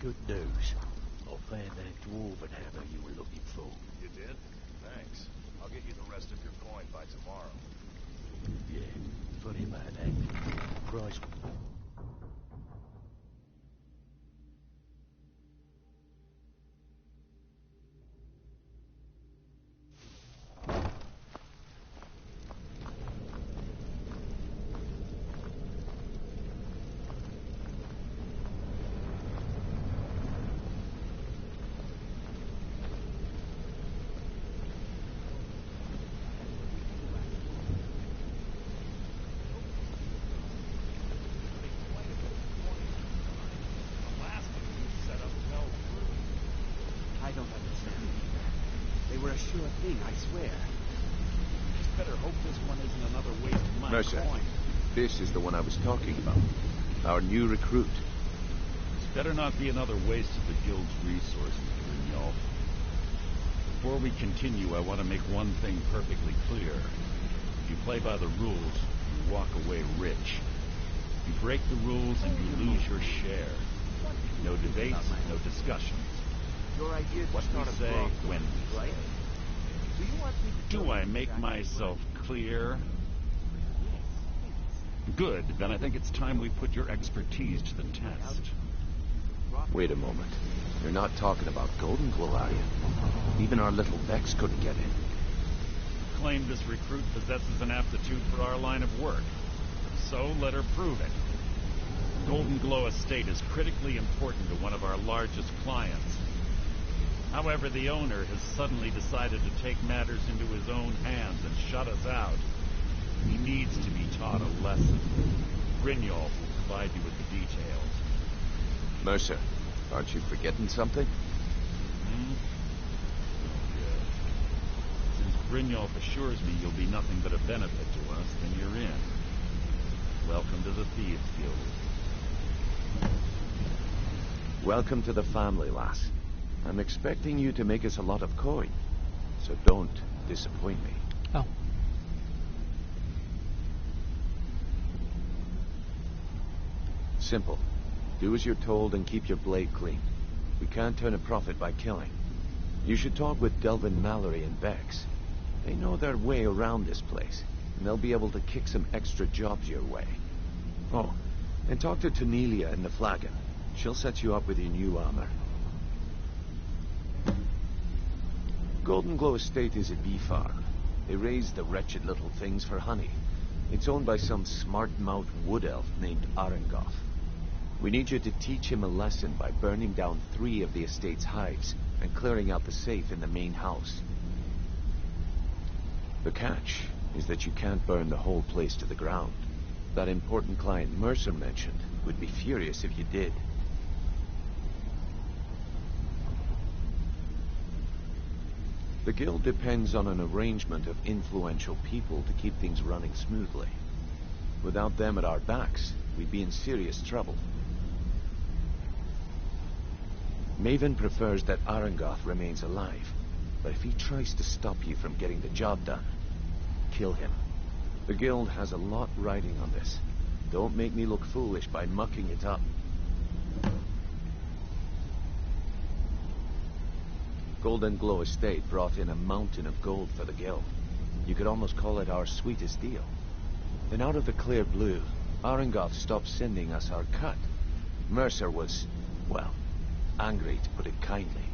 good news. I found that dwarven hammer you were looking for. You did? Thanks. I'll get you the rest of your coin by tomorrow. Yeah, funny about that. Price. Mercer, this is the one I was talking about. Our new recruit. It's better not be another waste of the guild's resources, Brynjolf. Before we continue, I want to make one thing perfectly clear. If you play by the rules, you walk away rich. You break the rules and you lose your share. No debates, no discussions. What we say, when we say. Do I make myself clear? Good, then I think it's time we put your expertise to the test. Wait a moment. You're not talking about Goldenglow, are you? Even our little Vex couldn't get in. Claim this recruit possesses an aptitude for our line of work. So let her prove it. Goldenglow Estate is critically important to one of our largest clients. However, the owner has suddenly decided to take matters into his own hands and shut us out. He needs to be taught a lesson. Brynjolf will provide you with the details. Mercer, aren't you forgetting something? Oh, yes. Since Brynjolf assures me you'll be nothing but a benefit to us, then you're in. Welcome to the Thieves Guild. Welcome to the family, lass. I'm expecting you to make us a lot of coin, so don't disappoint me. Oh. Simple. Do as you're told and keep your blade clean. We can't turn a profit by killing. You should talk with Delvin Mallory and Vex. They know their way around this place, and they'll be able to kick some extra jobs your way. Oh, and talk to Tanelia in the Flagon. She'll set you up with your new armor. Goldenglow Estate is a bee farm. They raise the wretched little things for honey. It's owned by some smart-mouthed wood elf named Arengoth. We need you to teach him a lesson by burning down 3 of the estate's hives and clearing out the safe in the main house. The catch is that you can't burn the whole place to the ground. That important client Mercer mentioned would be furious if you did. The guild depends on an arrangement of influential people to keep things running smoothly. Without them at our backs, we'd be in serious trouble. Maven prefers that Arengoth remains alive, but if he tries to stop you from getting the job done, kill him. The guild has a lot riding on this. Don't make me look foolish by mucking it up. Goldenglow Estate brought in a mountain of gold for the guild. You could almost call it our sweetest deal. Then out of the clear blue, Arengoth stopped sending us our cut. Mercer was, well, angry to put it kindly.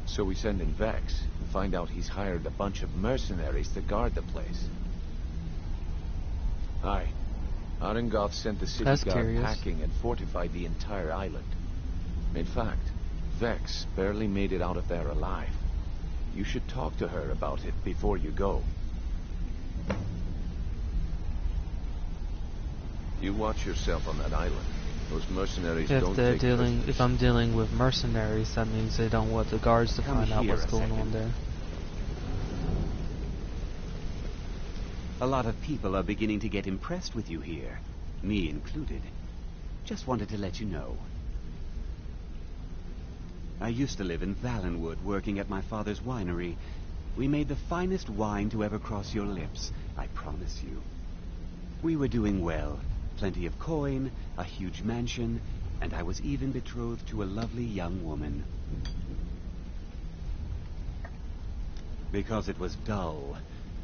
So we send in Vex and find out he's hired a bunch of mercenaries to guard the place. Aye. Arengoth sent the city guard packing and fortified the entire island. In fact, Vex barely made it out of there alive. You should talk to her about it before you go. You watch yourself on that island. Those mercenaries don't take prisoners. If I'm dealing with mercenaries, that means they don't want the guards to find out what's going on there. A lot of people are beginning to get impressed with you here, me included. Just wanted to let you know. I used to live in Valenwood, working at my father's winery. We made the finest wine to ever cross your lips, I promise you. We were doing well. Plenty of coin, a huge mansion, and I was even betrothed to a lovely young woman. Because it was dull.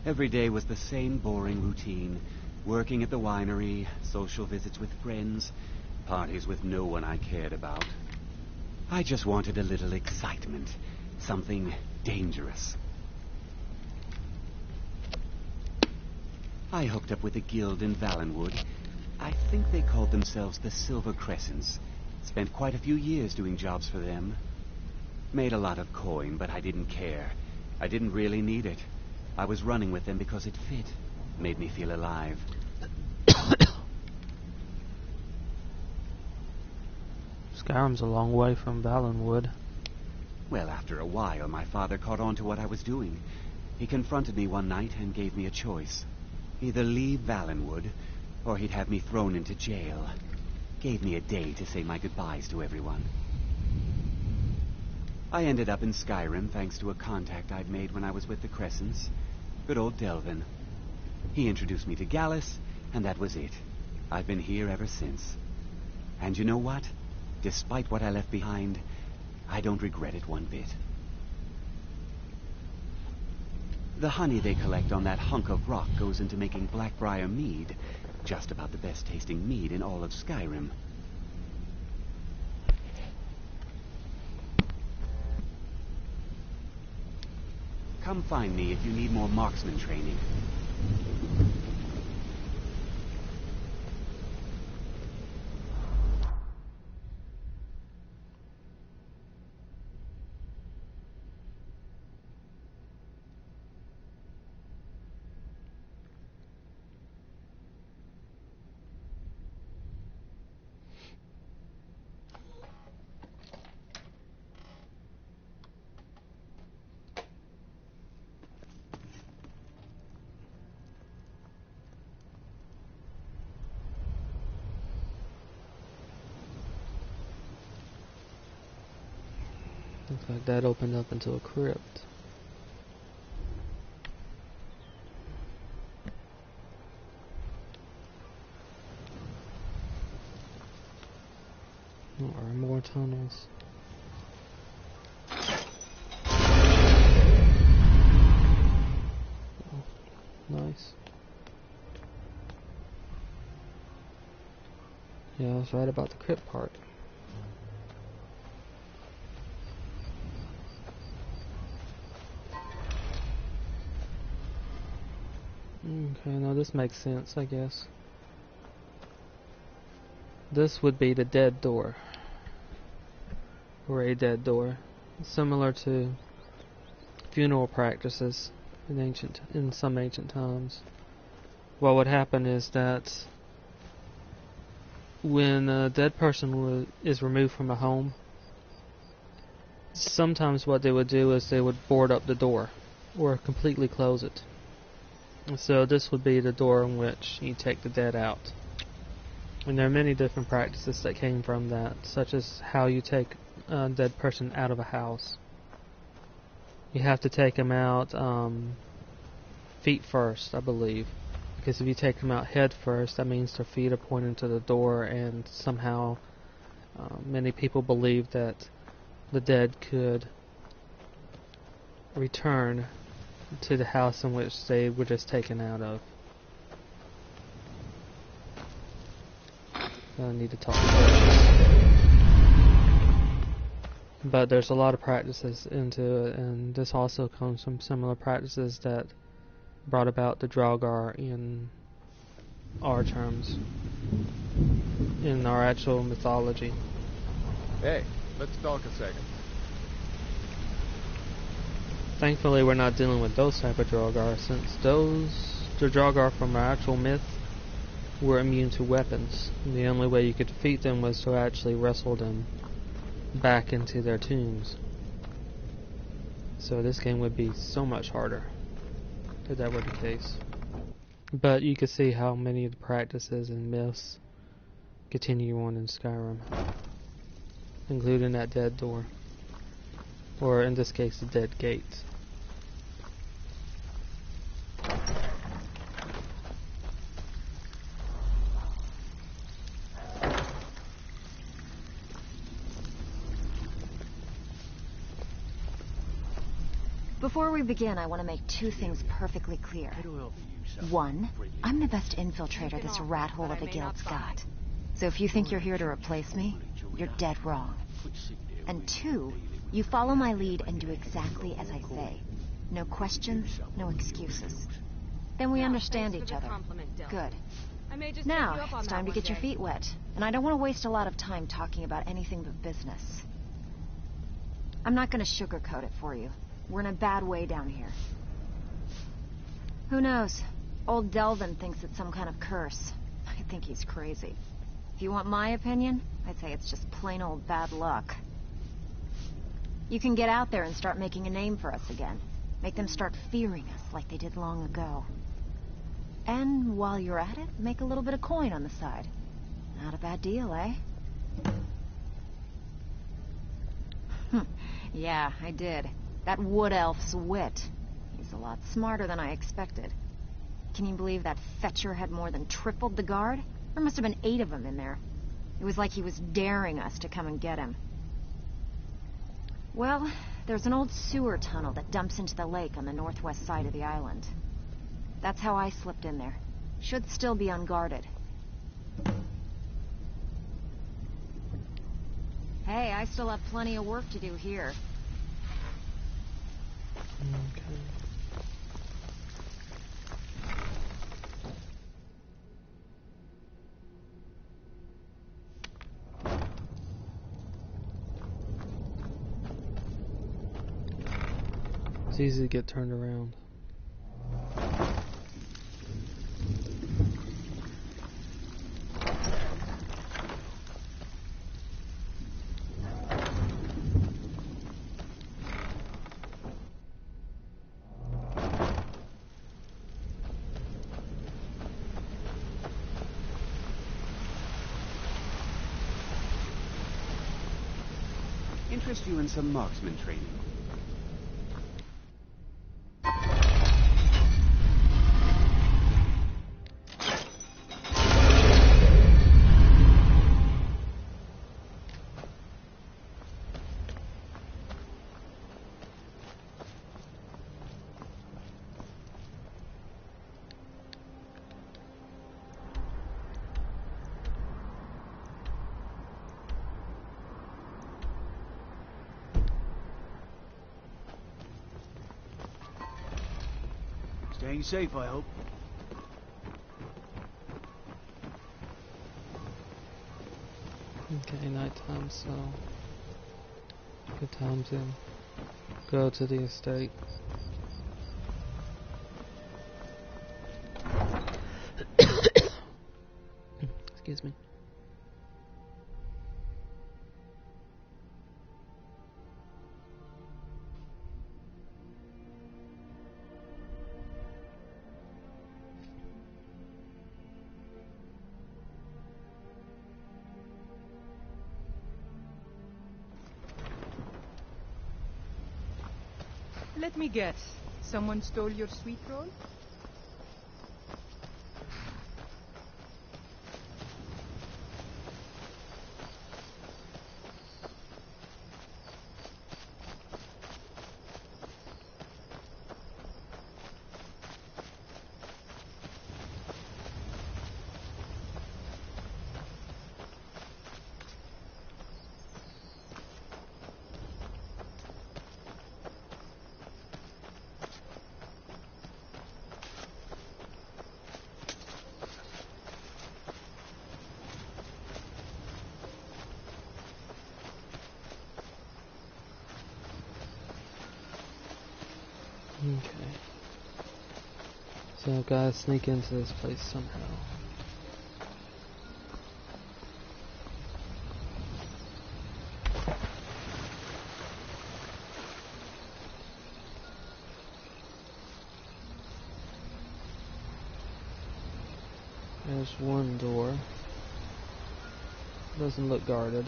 Every day was the same boring routine. Working at the winery, social visits with friends, parties with no one I cared about. I just wanted a little excitement. Something dangerous. I hooked up with a guild in Valenwood. I think they called themselves the Silver Crescents. Spent quite a few years doing jobs for them. Made a lot of coin, but I didn't care. I didn't really need it. I was running with them because it fit. Made me feel alive. Skyrim's a long way from Valenwood. Well, after a while, my father caught on to what I was doing. He confronted me one night and gave me a choice. Either leave Valenwood, or he'd have me thrown into jail. Gave me a day to say my goodbyes to everyone. I ended up in Skyrim thanks to a contact I'd made when I was with the Crescents. Good old Delvin. He introduced me to Gallus, and that was it. I've been here ever since. And you know what? Despite what I left behind, I don't regret it one bit. The honey they collect on that hunk of rock goes into making Blackbriar mead. Just about the best tasting mead in all of Skyrim. Come find me if you need more marksman training. Looks like that opened up into a crypt. Or more tunnels. Oh, nice. Yeah, I was right about the crypt part. Okay, now this makes sense, I guess. This would be the dead door. Or a dead door. Similar to funeral practices in some ancient times. What would happen is that when a dead person is removed from a home, sometimes what they would do is they would board up the door or completely close it. So this would be the door in which you take the dead out. And there are many different practices that came from that, such as how you take a dead person out of a house. You have to take them out feet first, I believe. Because if you take them out head first, that means their feet are pointing to the door, and somehow many people believe that the dead could return to the house in which they were just taken out of. I need to talk about this. But there's a lot of practices into it, and this also comes from similar practices that brought about the Draugr in our terms, in our actual mythology. Hey, let's talk a second. Thankfully, we're not dealing with those type of Draugr, since the Draugr from our actual myth were immune to weapons. The only way you could defeat them was to actually wrestle them back into their tombs. So this game would be so much harder if that were the case. But you can see how many of the practices and myths continue on in Skyrim, including that dead door, or in this case the dead gate. Before we begin, I want to make two things perfectly clear. One, I'm the best infiltrator this rat hole of a guild's got. So if you think you're here to replace me, you're dead wrong. And two, you follow my lead and do exactly as I say. No questions, no excuses. Then we understand each other. Good. Now, it's time to get your feet wet. And I don't want to waste a lot of time talking about anything but business. I'm not going to sugarcoat it for you. We're in a bad way down here. Who knows? Old Delvin thinks it's some kind of curse. I think he's crazy. If you want my opinion, I'd say it's just plain old bad luck. You can get out there and start making a name for us again. Make them start fearing us like they did long ago. And while you're at it, make a little bit of coin on the side. Not a bad deal, eh? Yeah, I did. That wood elf's wit. He's a lot smarter than I expected. Can you believe that fetcher had more than tripled the guard? There must have been 8 of them in there. It was like he was daring us to come and get him. Well, there's an old sewer tunnel that dumps into the lake on the northwest side of the island. That's how I slipped in there. Should still be unguarded. Hey, I still have plenty of work to do here. Okay. It's easy to get turned around. Interest you in some marksman training? Staying safe, I hope. Okay, nighttime, so good time to go to the estate. Excuse me. Let me guess. Someone stole your sweet roll? Okay. So I've got to sneak into this place somehow. There's one door. Doesn't look guarded.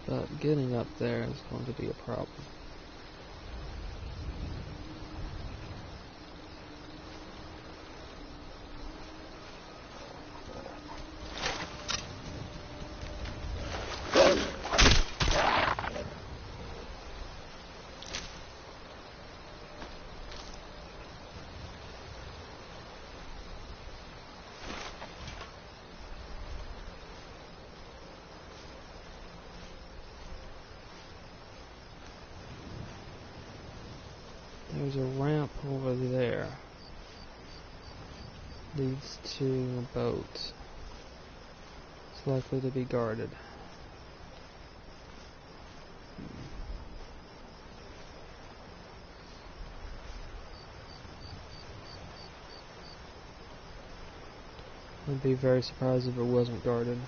But getting up there is going to be a problem. leads to a boat. It's likely to be guarded. I'd be very surprised if it wasn't guarded.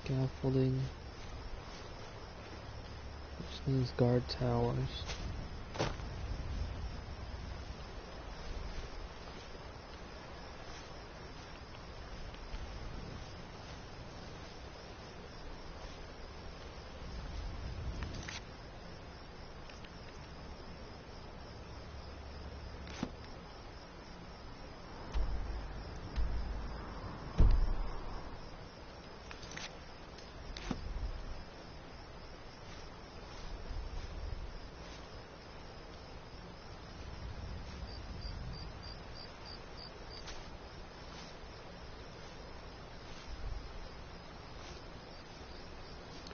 Scaffolding. Which means guard towers.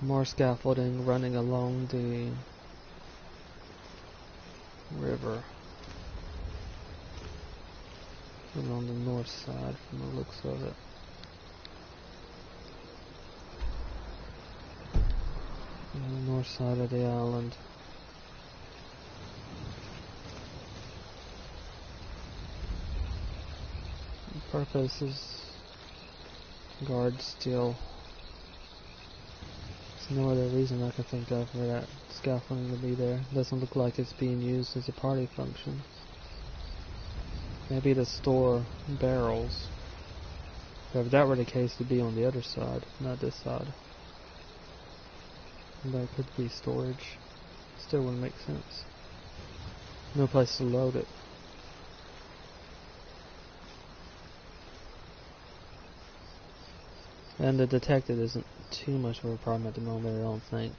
More scaffolding running along the river. Along the north side from the looks of it. On the north side of the island. The purpose is guard steel. No other reason I can think of for that scaffolding to be there. Doesn't look like it's being used as a party function. Maybe to store barrels. But if that were the case, it'd be on the other side, not this side. And that could be storage. Still wouldn't make sense. No place to load it. And the detected isn't too much of a problem at the moment, I don't think.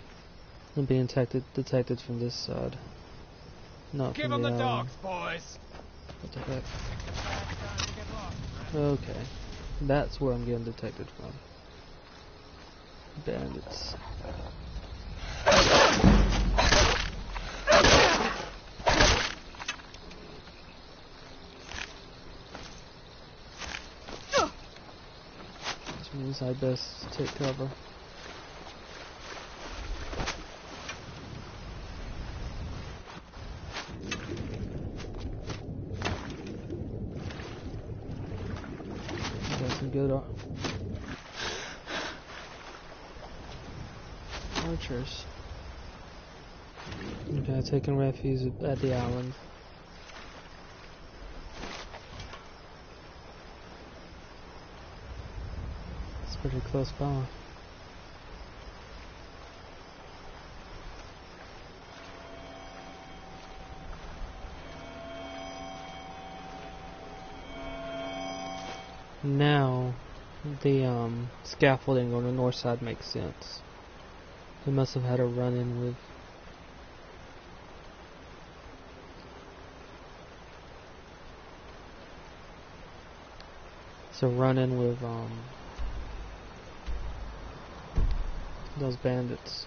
I'm being detected from this side. Not Give from them the the island. dogs, boys! What the heck? Okay. That's where I'm getting detected from. Bandits. Which means I best take cover. Got some good archers. Okay, taking refuge at the island. It's pretty close by. Now, the scaffolding on the north side makes sense. They must have had a run-in with those bandits.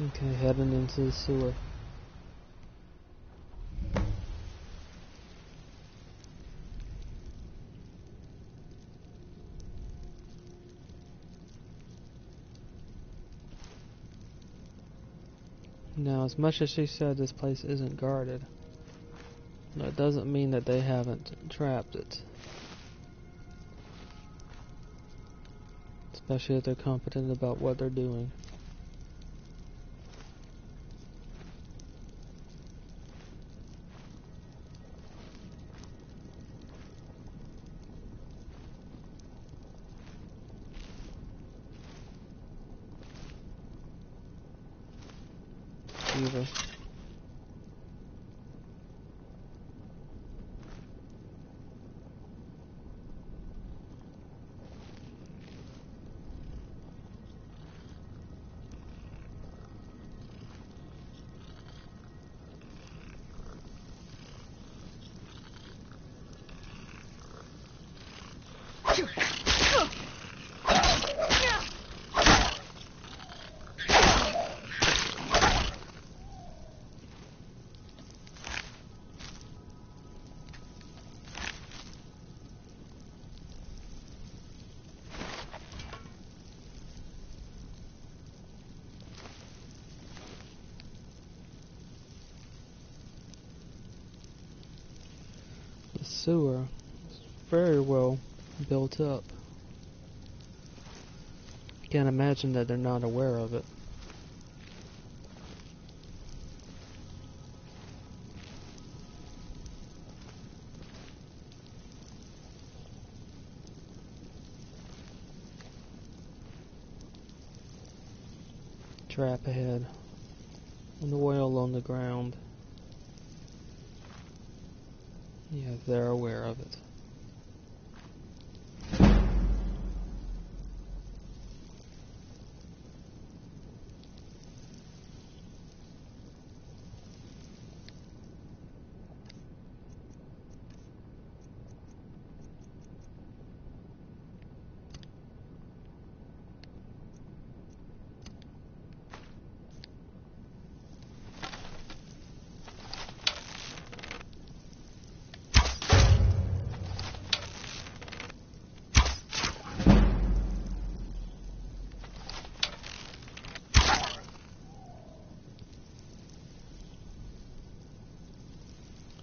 Okay, heading into the sewer. Now, as much as she said this place isn't guarded, that doesn't mean that they haven't trapped it. Especially if they're confident about what they're doing. Either. The sewer is very well built up. Can't imagine that they're not aware of it. Trap ahead. And oil on the ground. Yeah, they're aware of it.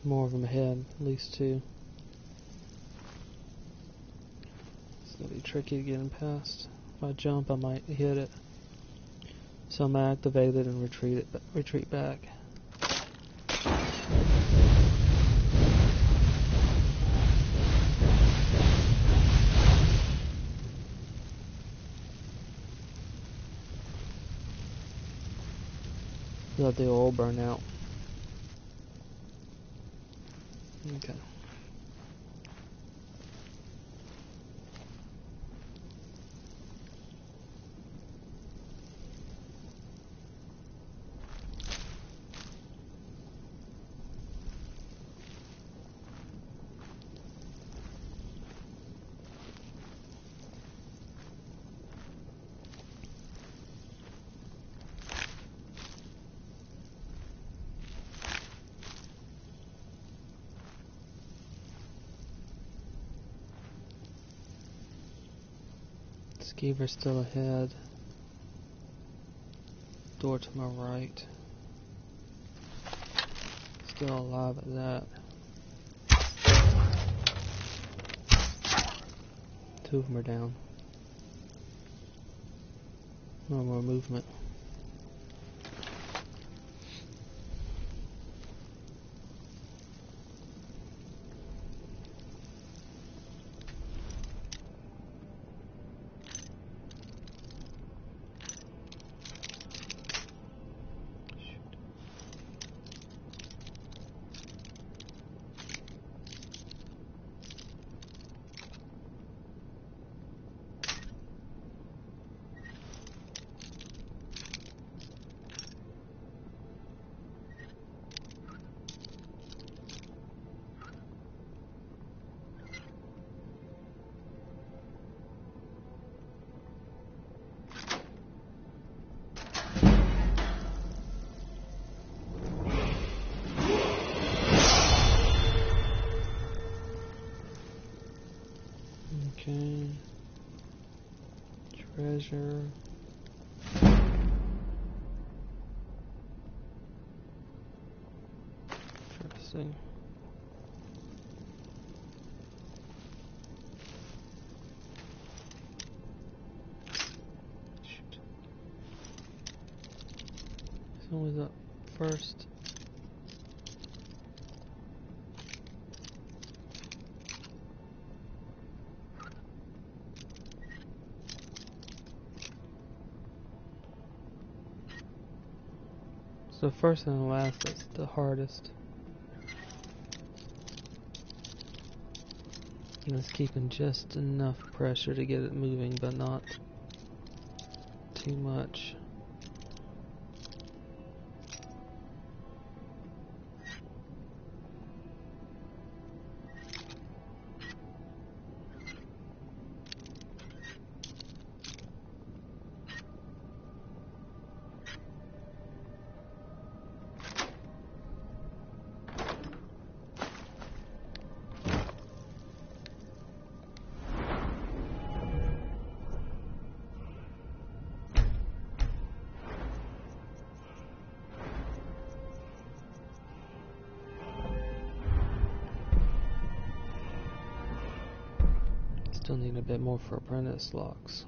More of them ahead, at least two. It's gonna be tricky to get him past. If I jump, I might hit it. So I'm gonna activate it and retreat back. Let the oil burn out. Okay. Skeever's still ahead. Door to my right. Still alive at that. Two of them are down. No more movement. treasure. Interesting. Shoot. Someone's up first. So first and last, that's the hardest. And it's keeping just enough pressure to get it moving, but not too much. Still need a bit more for apprentice locks.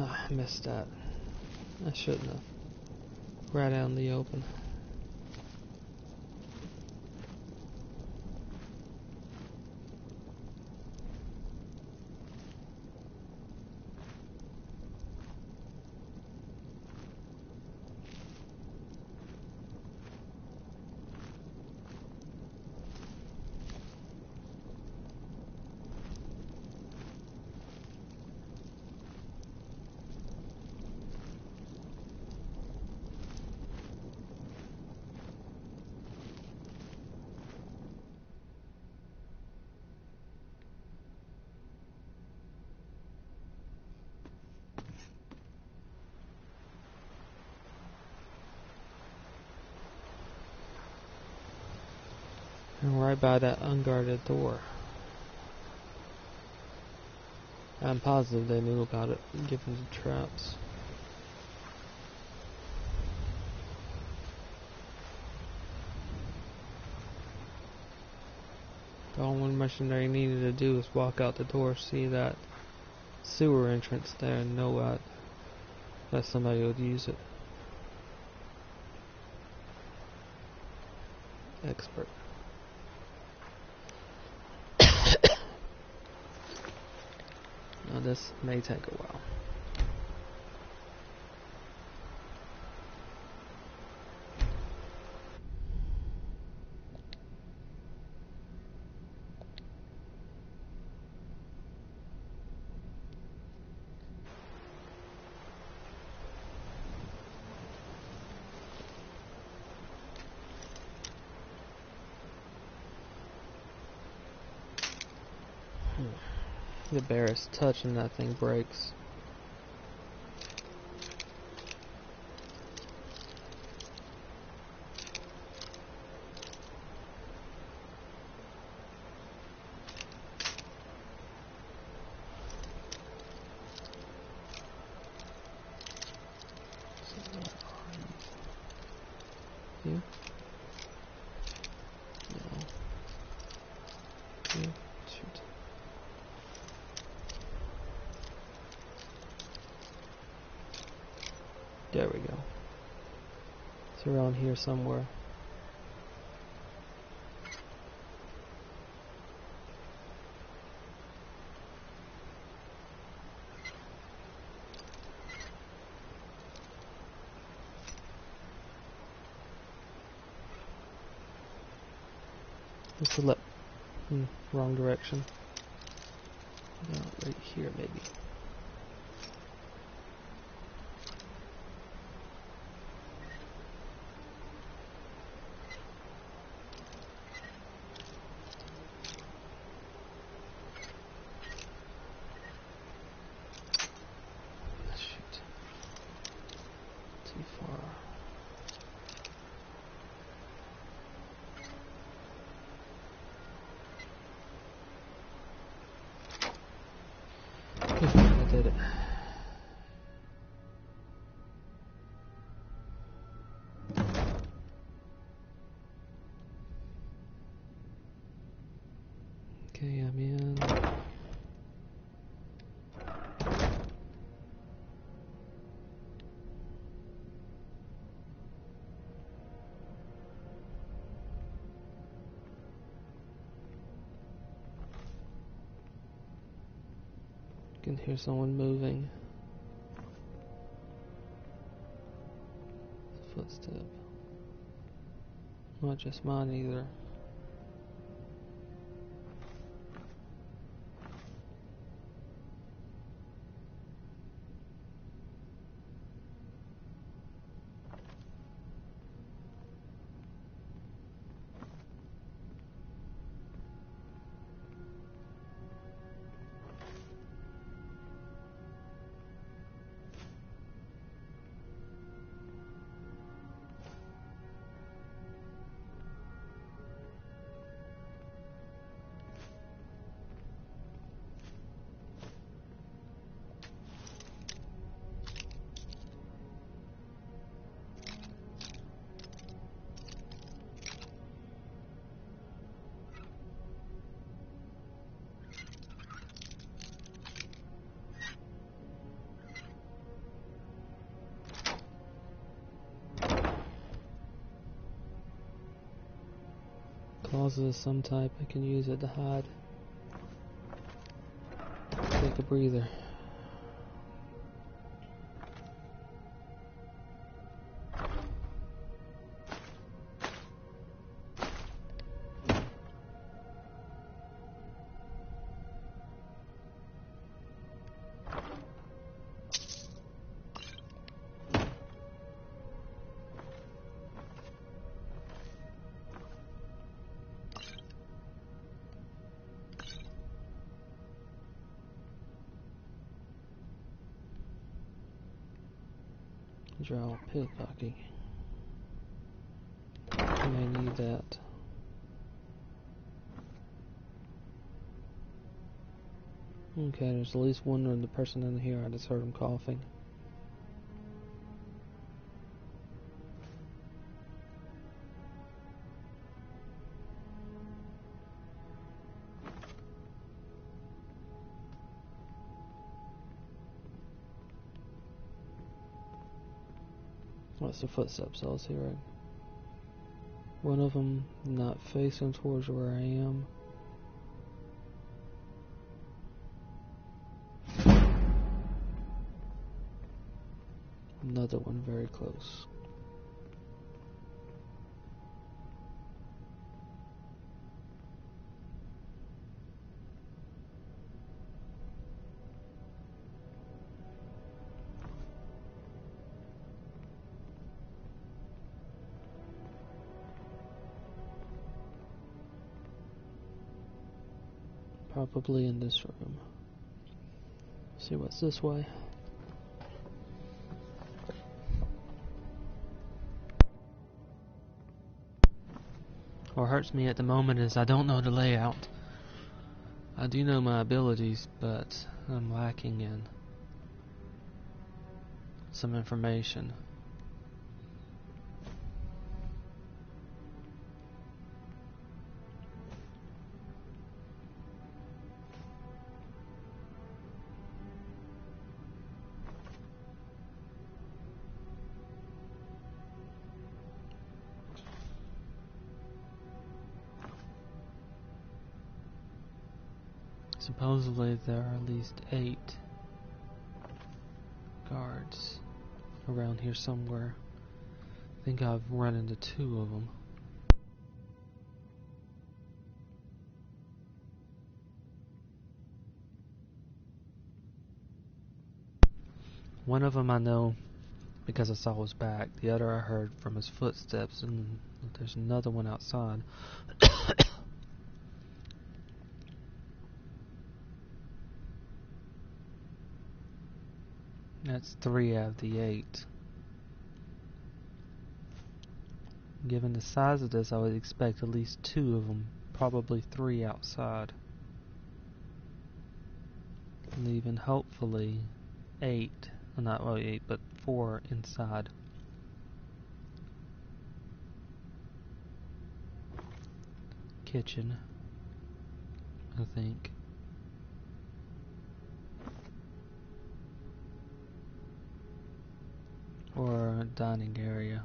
I missed that. I shouldn't have. Right out in the open. And right by that unguarded door. I'm positive they knew about it, given the traps. All one mercenary needed to do was walk out the door, see that sewer entrance there, and know that somebody would use it. Expert. Now this may take a while. The barest touch and that thing breaks. You? No. You? Shoot. There we go. It's around here somewhere. Select. Wrong direction. No, right here maybe. Shoot. Too far. I did it. Okay, I'm in. I can hear someone moving. Footstep. Not just mine either. Closet of some type. I can use it to hide. Take a breather. Draw pickpocketing. I may need that. Okay, there's at least one of the person in here. I just heard him coughing. What's the footsteps I was hearing? One of them not facing towards where I am. Another one very close. Probably in this room. See what's this way. What hurts me at the moment is I don't know the layout. I do know my abilities, but I'm lacking in some information. Supposedly there are at least 8 guards around here somewhere. I think I've run into 2 of them. One of them I know because I saw his back. The other I heard from his footsteps, and there's another one outside. That's 3 out of the 8. Given the size of this, I would expect at least 2 of them, probably 3 outside. Leaving hopefully 8, well, not really 8, but 4 inside. Kitchen, I think. Or a dining area.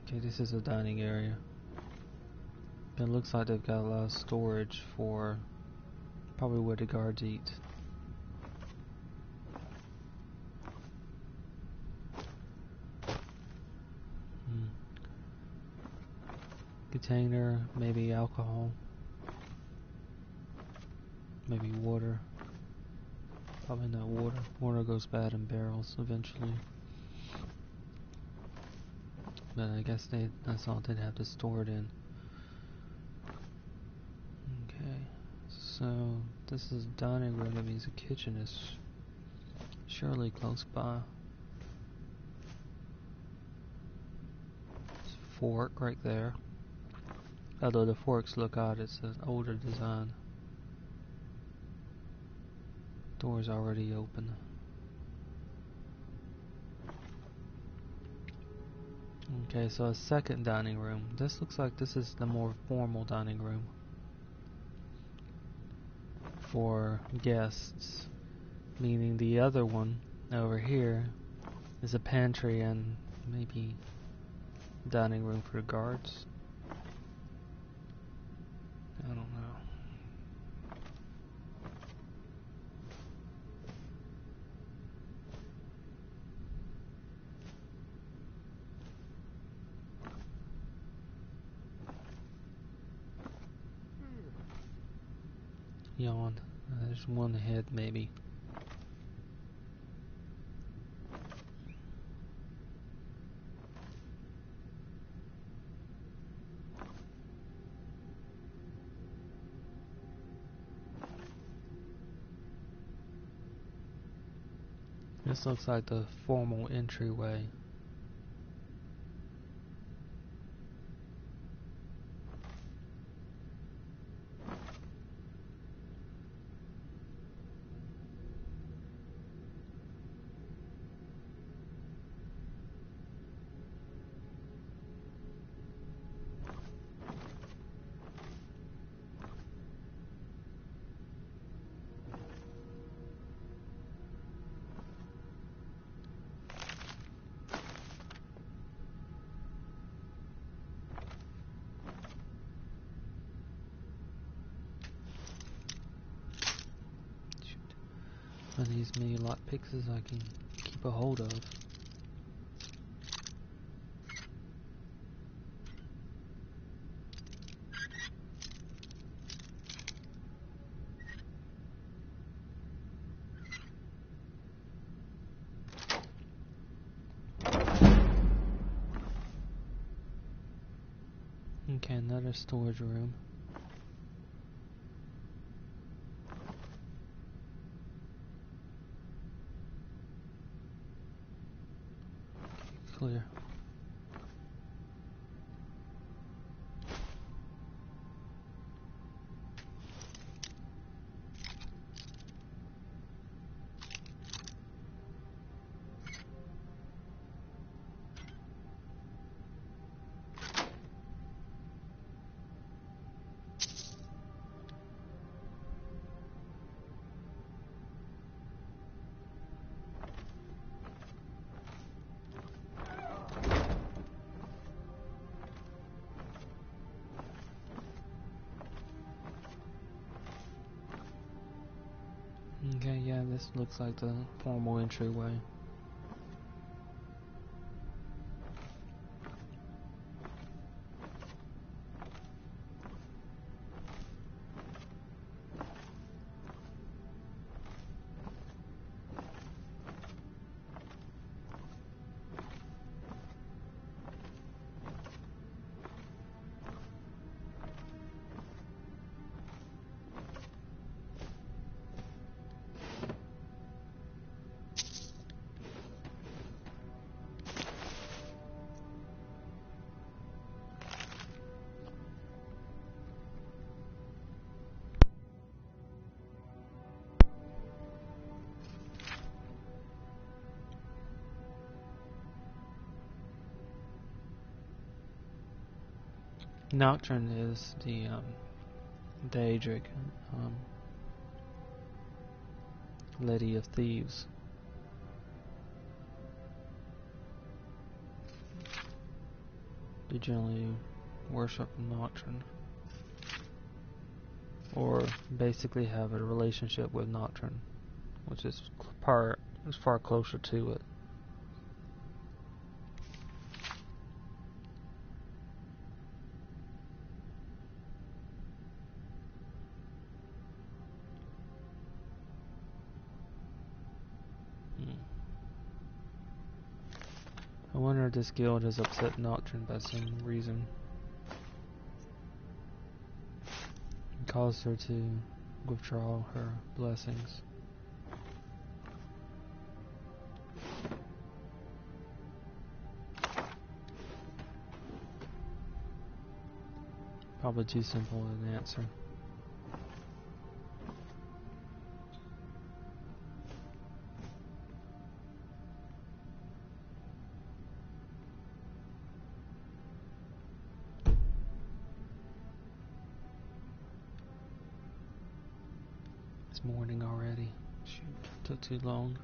Okay, this is a dining area. It looks like they've got a lot of storage for probably where the guards eat. Container, maybe alcohol, maybe water. Probably not water. Water goes bad in barrels eventually. But I guess that's all they'd have to store it in. Okay, so this is dining room. That means the kitchen is surely close by. There's a fork right there. Although the forks look odd, it's an older design. Door's already open. Okay, so a second dining room. This looks like this is the more formal dining room for guests, meaning the other one over here is a pantry and maybe dining room for the guards. I don't know. Yawn. There's one head, maybe. This looks like the formal entryway. One of these mini lockpicks I can keep a hold of. Okay, another storage room. Clear. Okay, yeah, this looks like the formal entryway. Nocturne is the Daedric Lady of Thieves. They generally worship Nocturne, or basically have a relationship with Nocturne, which is far closer to it. I wonder if this guild has upset Nocturne by some reason. And caused her to withdraw her blessings. Probably too simple an answer. Morning already. Shoot, took too long.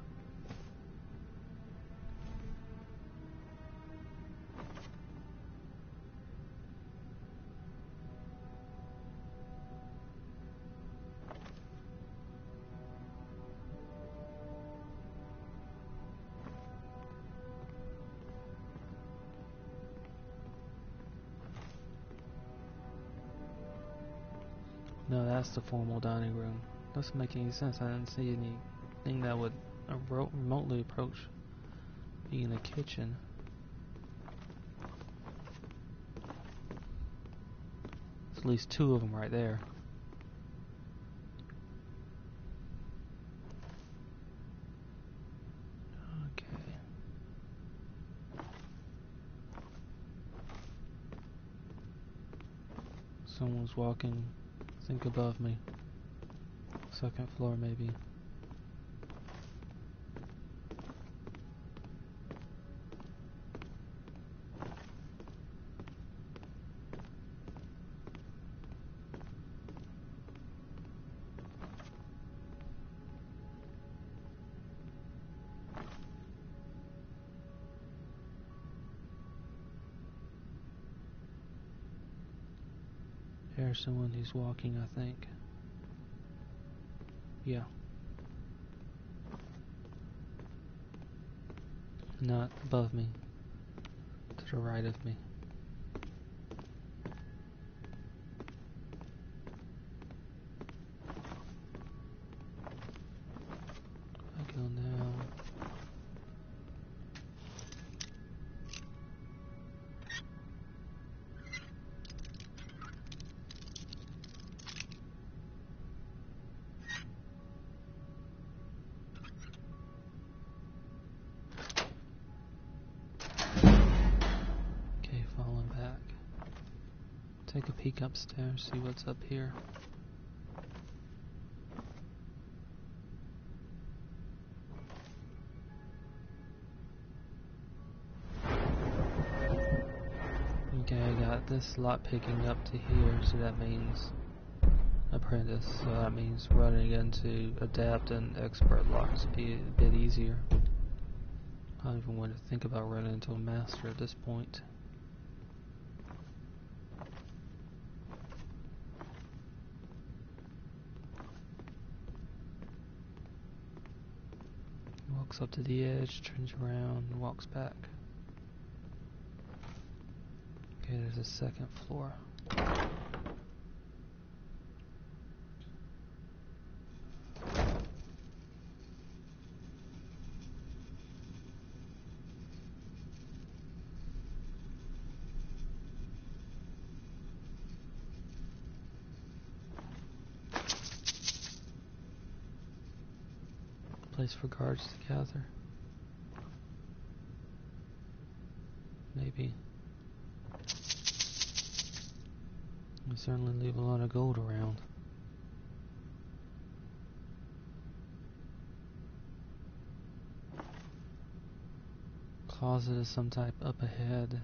No, that's the formal dining room. Doesn't make any sense. I didn't see anything that would remotely approach being a kitchen. There's at least two of them right there. Okay. Someone's walking, I think above me. Second floor, maybe. There's someone who's walking, I think. Yeah. Not above me. To the right of me. I go now. Take a peek upstairs, see what's up here. Okay, I got this lot picking up to here, so that means apprentice, so that means running into adept and expert locks would be a bit easier. I don't even want to think about running into a master at this point. Walks up to the edge, turns around, and walks back. Okay, there's a second floor. Place for guards to gather. Maybe. We certainly leave a lot of gold around. Closet of some type up ahead.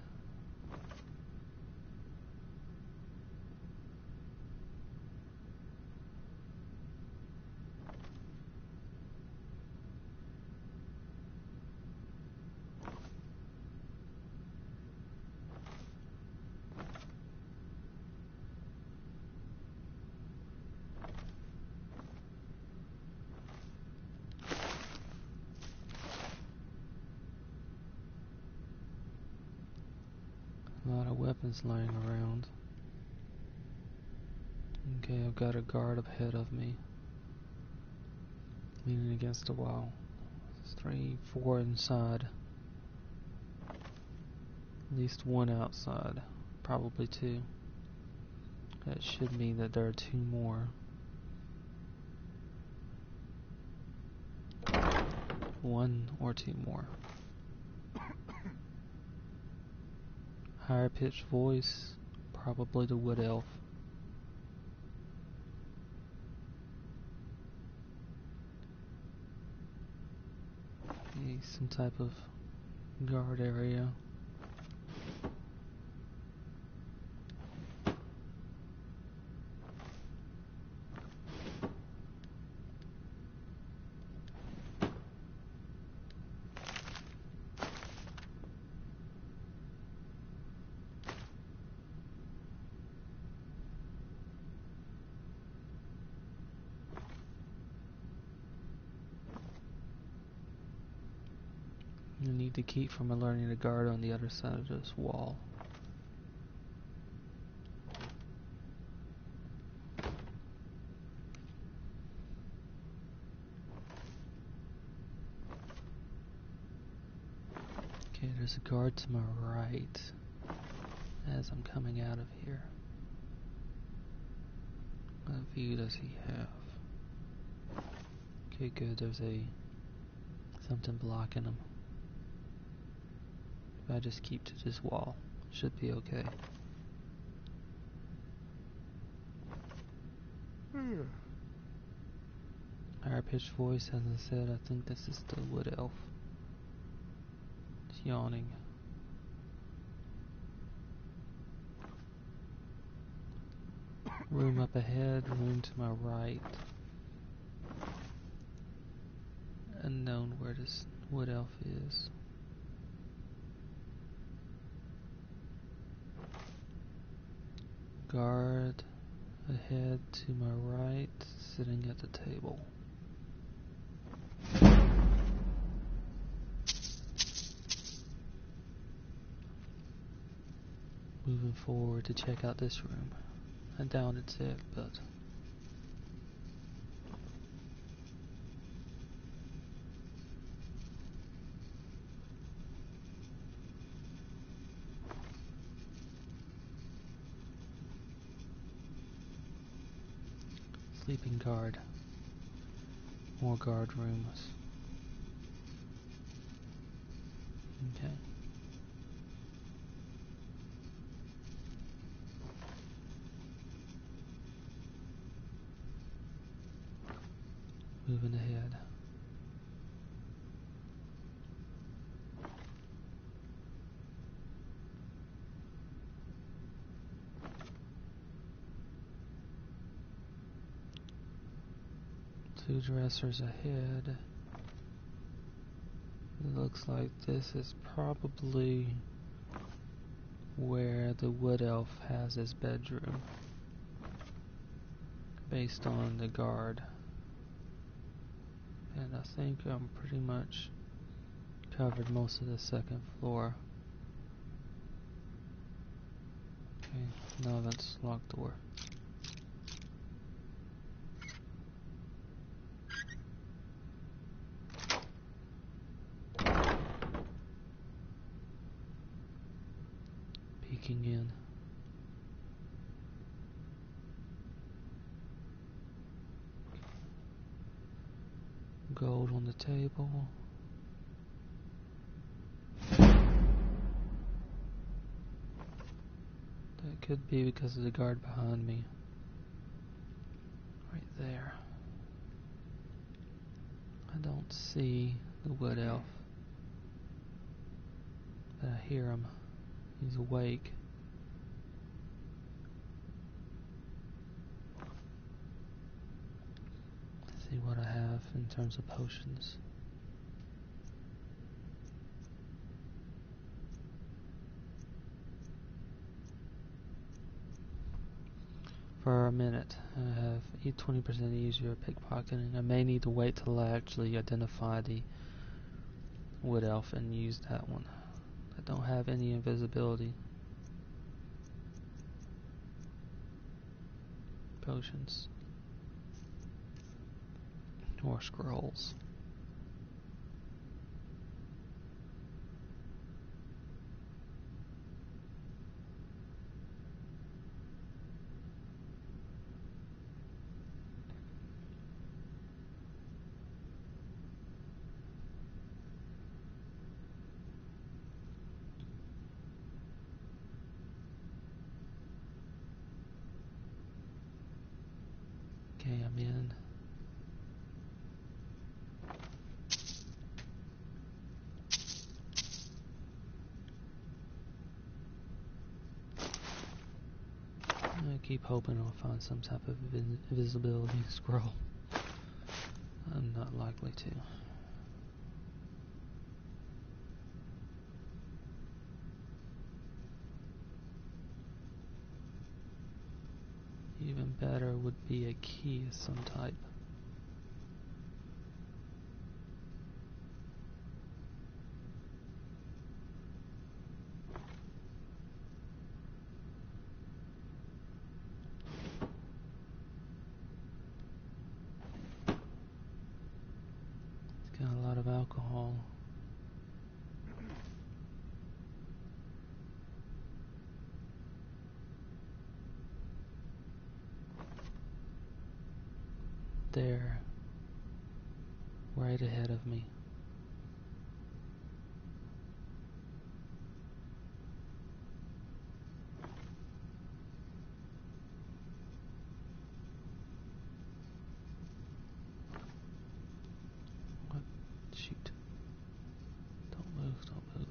Nothing's laying around. Okay, I've got a guard ahead of me, leaning against the wall. 3, 4 inside. At least one outside. Probably 2. That should mean that there are 2 more. 1 or 2 more. Higher pitched voice. Probably the wood elf. Okay, some type of guard area. You need to keep from alerting the guard on the other side of this wall. Okay, there's a guard to my right as I'm coming out of here. What view does he have? Okay, good, there's something blocking him. If I just keep to this wall, should be okay. Higher pitched voice, as I said, I think this is the wood elf. It's yawning. Room up ahead, room to my right. Unknown where this wood elf is. Guard ahead to my right, sitting at the table. Moving forward to check out this room. I doubt it's it, but sleeping guard. More guard rooms. Okay. Moving ahead. Two dressers ahead. It looks like this is probably where the wood elf has his bedroom, based on the guard. And I think I'm pretty much covered most of the second floor. Okay, now that's locked door. Peeking in. Gold on the table. That could be because of the guard behind me. Right there. I don't see the wood elf, but I hear him. He's awake. Let's see what I have in terms of potions. For a minute, I have 20% easier pickpocketing. I may need to wait till I actually identify the wood elf and use that one. I don't have any invisibility. potions. Or scrolls. Okay, I'm in. I keep hoping I'll find some type of invisibility scroll. I'm not likely to. Even better would be a key of some type. It's got a lot of alcohol. There, right ahead of me. What? Shoot. Don't move, don't move.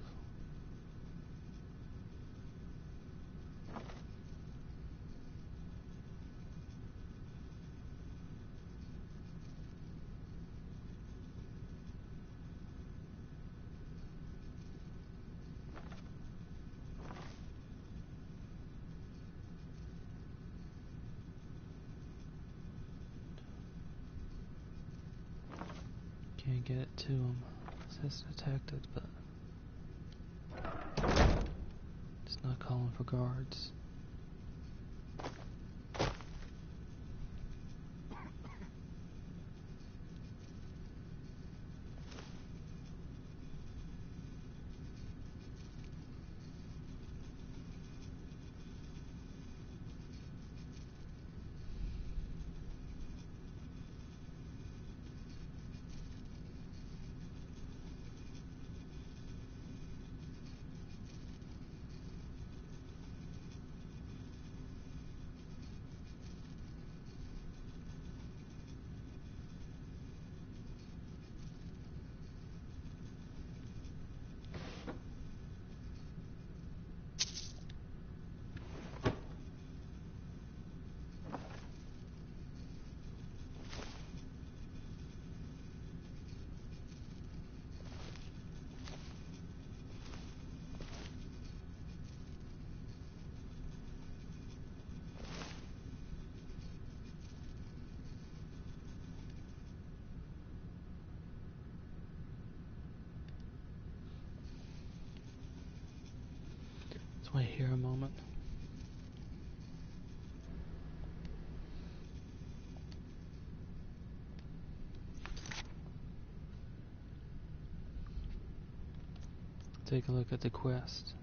Can't get it to him. It says detected, but it's not calling for guards. Let's wait here a moment. Take a look at the quest.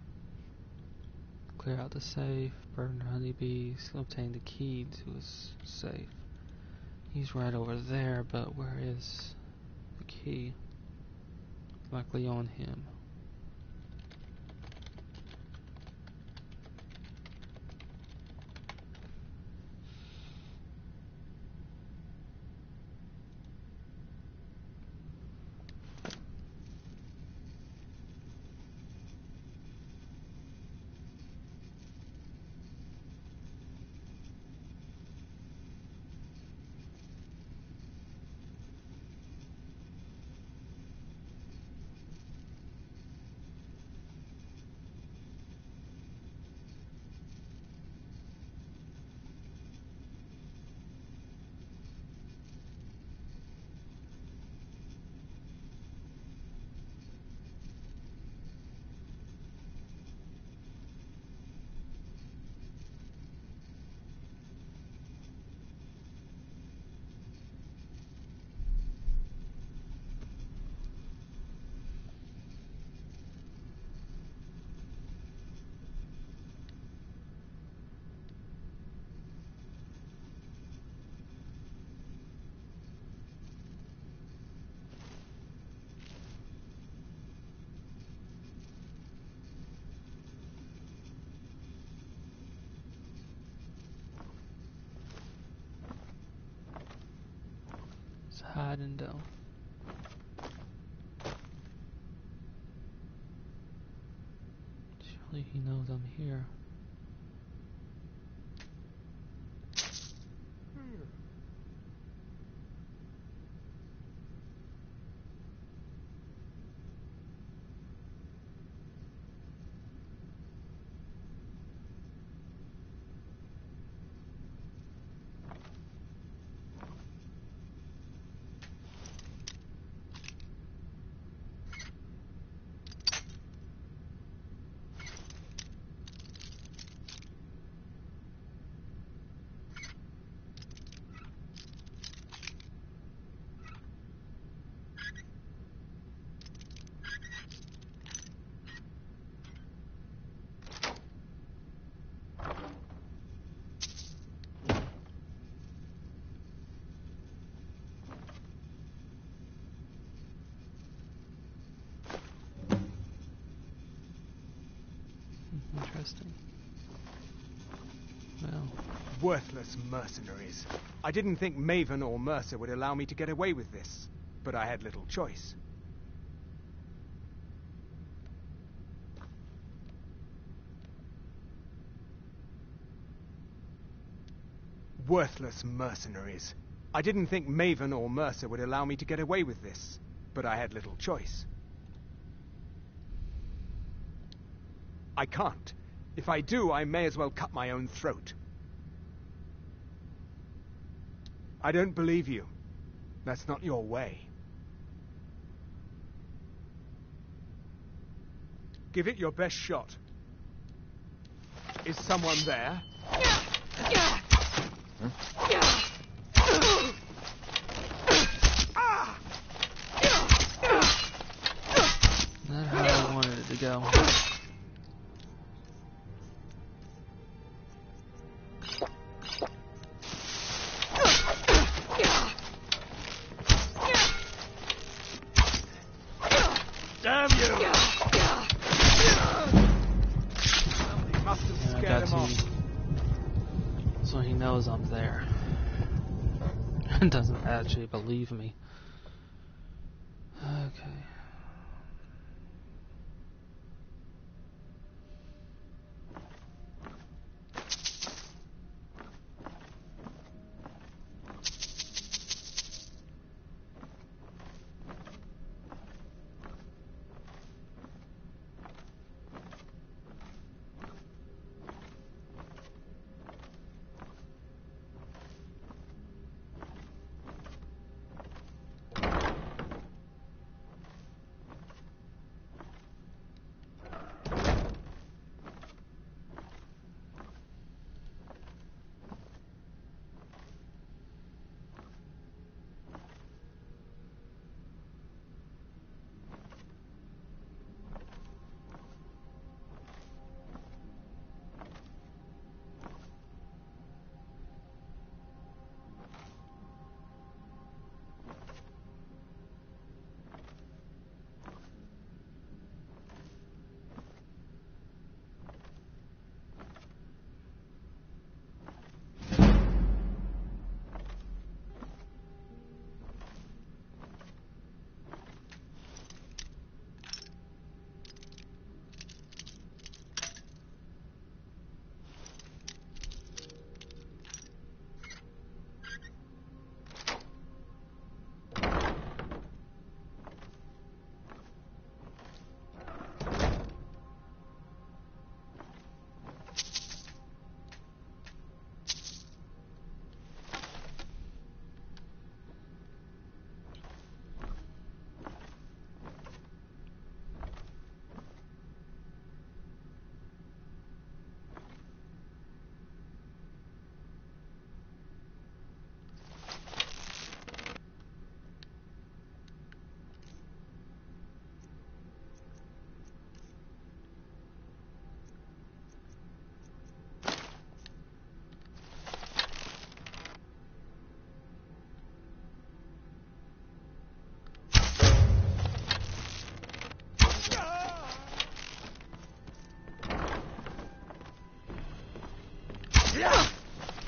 Clear out the safe, burn honeybees, obtain the key to his safe. He's right over there, but where is the key? Likely on him. hiding though? Surely he knows I'm here. Interesting. Well. Worthless mercenaries. I didn't think Maven or Mercer would allow me to get away with this, but I had little choice. Worthless mercenaries. I didn't think Maven or Mercer would allow me to get away with this, but I had little choice. I can't. If I do, I may as well cut my own throat. I don't believe you. That's not your way. Give it your best shot. Is someone there? Not how I wanted it to go. Damn you! Somebody must have scared him off. So he knows I'm there. Doesn't actually believe me. Okay.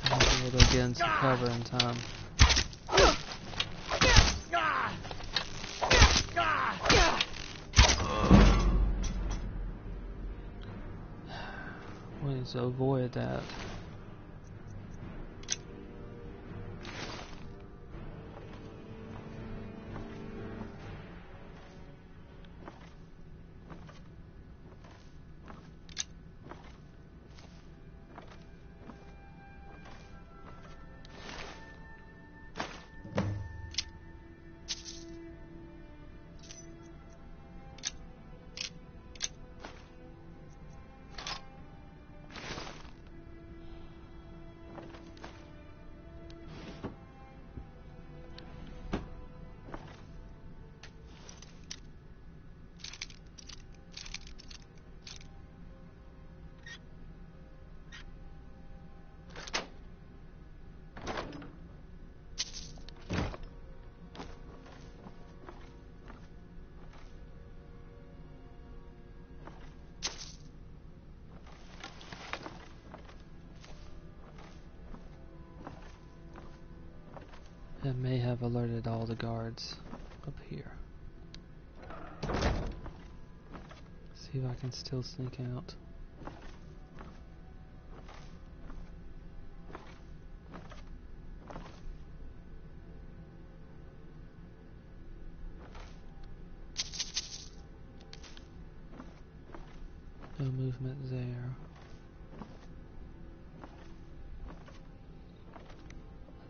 I won't be able to get into cover in time. So avoid that. It may have alerted all the guards up here. See if I can still sneak out. No movement there.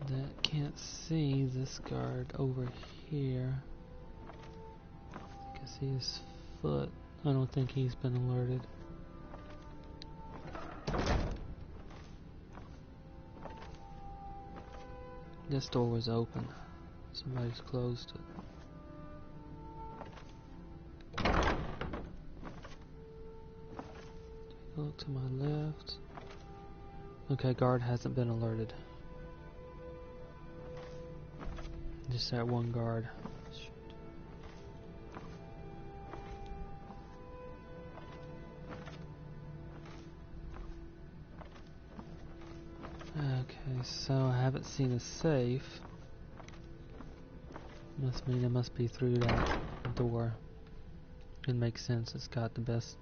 That can't see this guard over here. I can see his foot. I don't think he's been alerted. This door was open. Somebody's closed it. Look to my left. Okay, guard hasn't been alerted. Just that one guard. Okay, so I haven't seen a safe. Must mean it must be through that door. It makes sense, it's got the best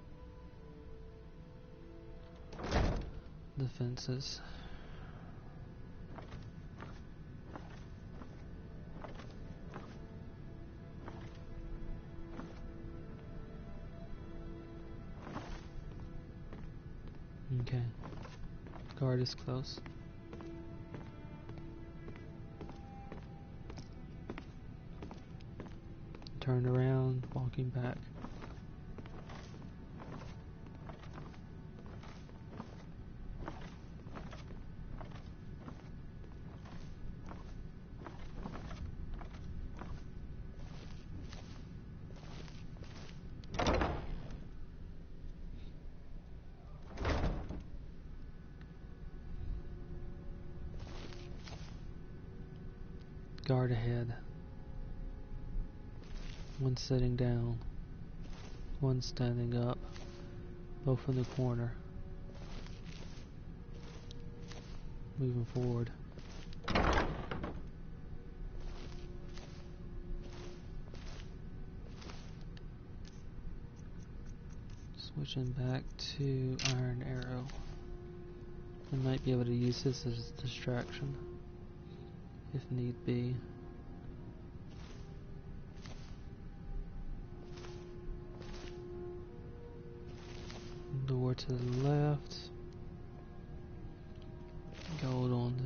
defenses. Okay, guard is close. Turn around, walking back. Guard ahead. One sitting down. One standing up. Both in the corner. Moving forward. Switching back to Iron Arrow. I might be able to use this as a distraction. If need be. Door to the left. Gold on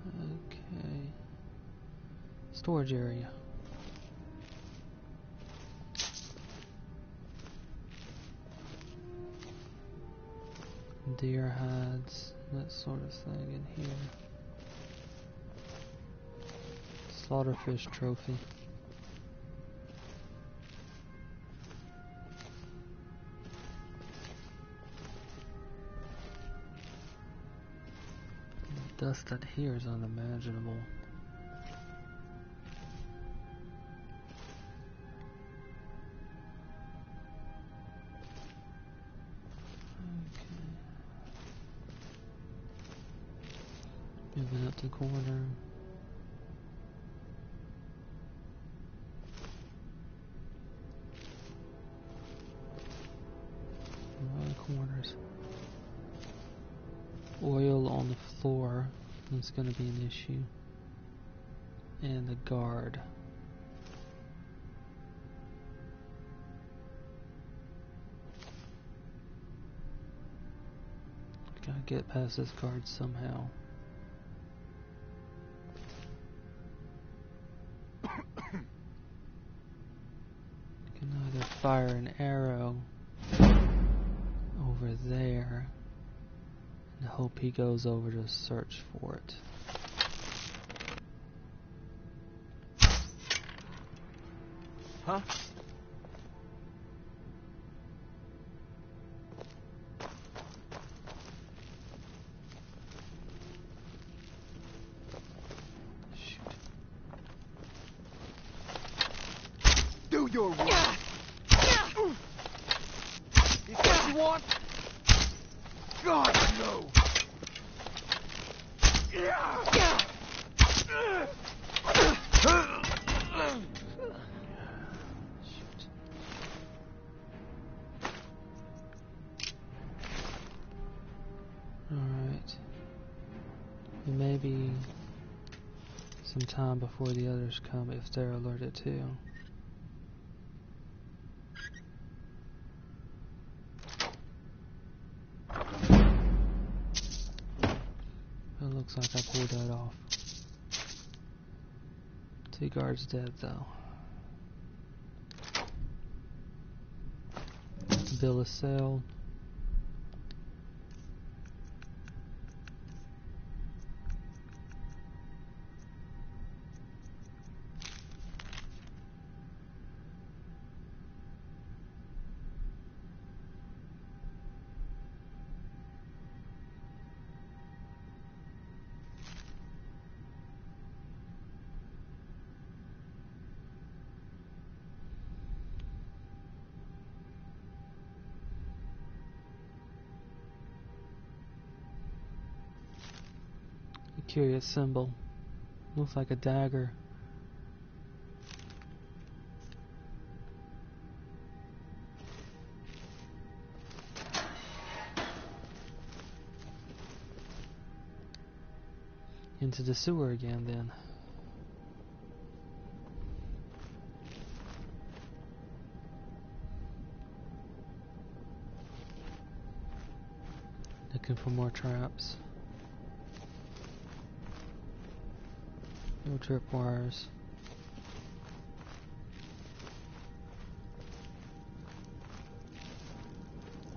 the... Okay. Storage area. Deer hides, that sort of thing in here. Slaughterfish trophy. The dust that here is unimaginable. Moving up the corner. floor is going to be an issue. And the guard. Gotta get past this guard somehow. Can either fire an arrow over there and hope he goes over to search for it. Huh? Do your work. Is that what you want? God, no. Alright. Maybe some time before the others come if they're alerted too. It looks like I pulled that off. 2 guards dead though. Bill of sale. Curious symbol. Looks like a dagger. Into the sewer again then. Looking for more traps. No tripwires.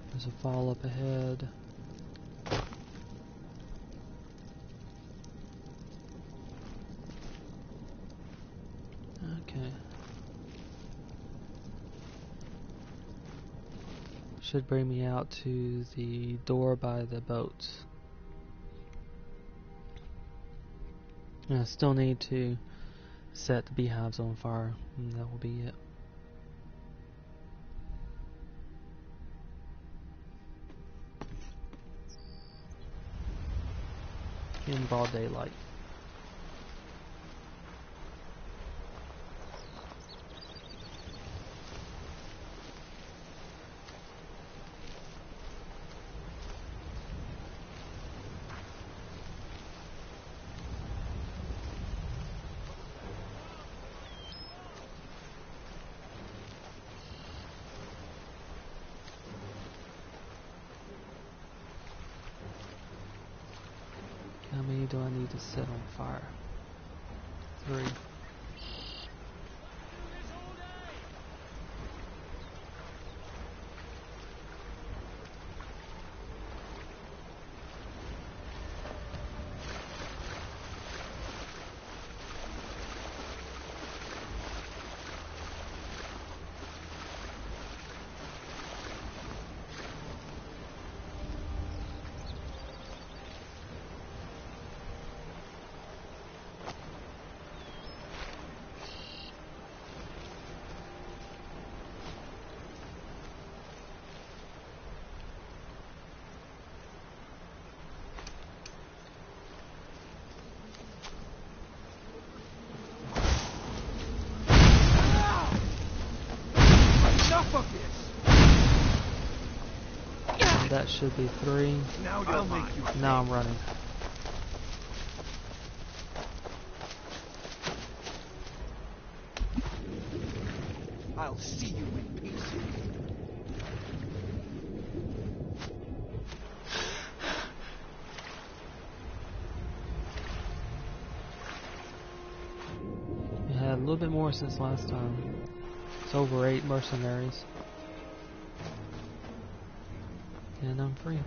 There's a fall up ahead. Okay. Should bring me out to the door by the boat. I still need to set the beehives on fire, and that will be it. In broad daylight. How many do I need to set on fire? 3. That should be 3. Now I'm running. I'll see you in pieces. We had a little bit more since last time. It's over 8 mercenaries. And I'm free.